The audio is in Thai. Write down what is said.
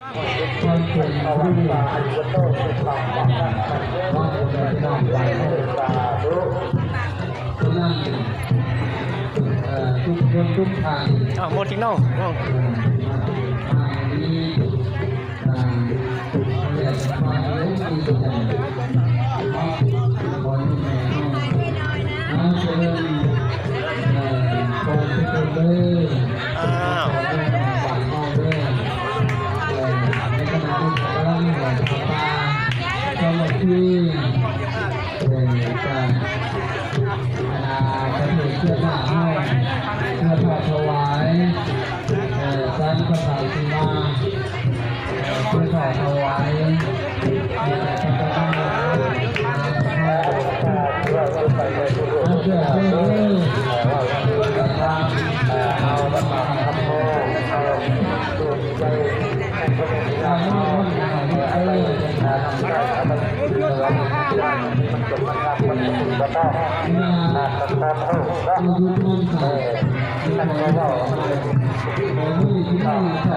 คนเป็นผู้มีอายุโตเป็นความหวังว่าจะได้นำไปให้สาธุฉะนั้นทุกคนทุกทางหมดทิ้งน้องทางนี้เรียกว่าเลี้ยงดีกันคนแม่น้องเชิญคนที่เป็นเล่ที่การจะมีเสื้อผ้าให้เสื้อผ้าถวายสันพระสายสีมาเสื้อผ้าถวายเสื้อเสื้เอาบัตรมาทำโม่เอาตัวใจเอาโม่เอามันจบมันทำมันก็ต้องทำให้ได้ท่านก็ว่าต้อง